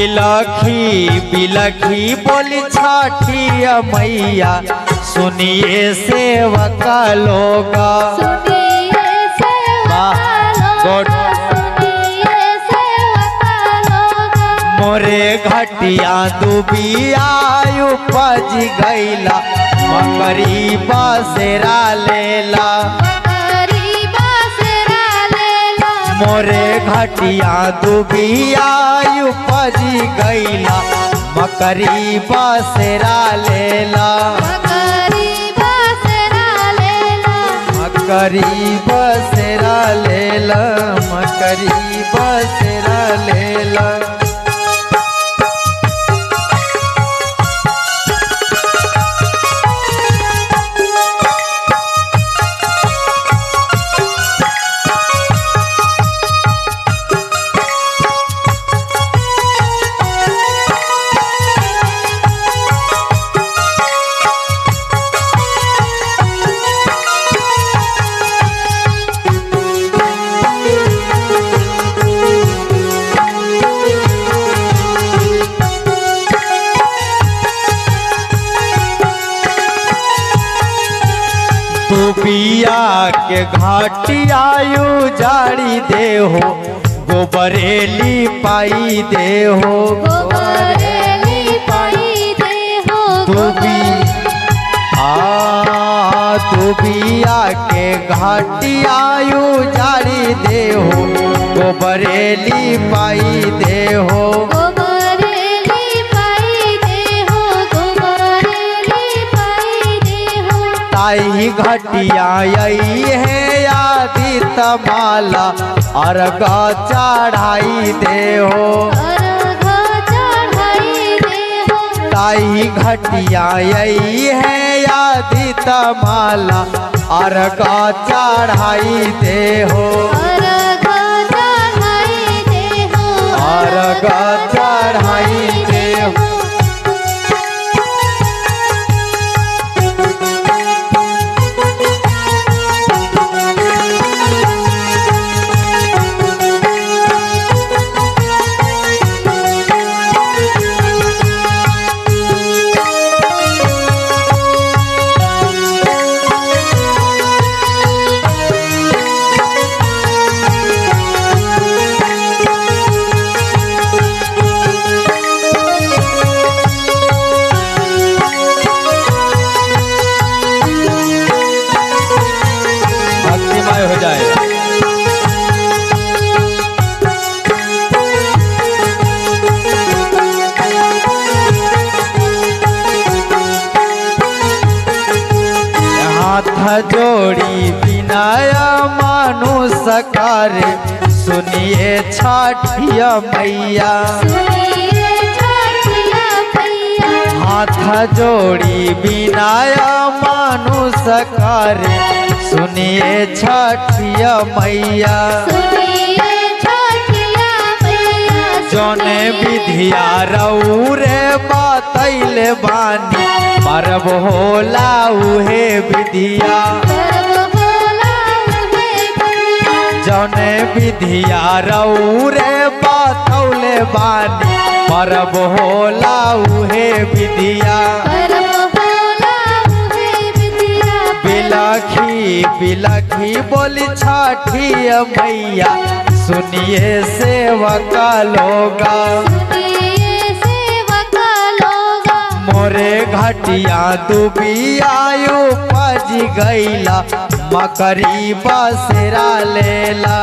बिलखी बिलखी बोली छठी मैया सुनिए सेवक लोग। मोरे घटिया दुबिया उपज गईला मकरी बसेरा लेला। मोरे घटिया दुबिया उपज गईला मकरी बसेरा लेला। मकरी बसेरा लेला मकरी बसेरा लेला। दुबिया के घाटियायु जाड़ी दे हो गोबरेली पाई दे हो। दुबिया के घाटियायु जाड़ी दे हो गोबरेली पाई दे हो। ताई घटिया यही है आदित माला अर्घ चढ़ाई दे हो। ताई घटिया यही है आदित माला अर्घ चढ़ाई दे हो। अर्घ चढ़ाई दे हो। हो जाए हाथ जोड़ी विनय मानुष कर सुनिए छठिया मैया। हाथ जोड़ी विनय मानुष कर सुनिए छठिया मैया। जौने विधिया रौरे बतैले बानी परब होला उहे विधिया। जौने विधिया रौरे बतौले बानी परब होला उहे विधिया। बिलखी बिलखी बोली छठी मैया सुनिए सेवक लोगा। मोरे घटिया दुबिया उपज गईला मकरी बसेरा लेला।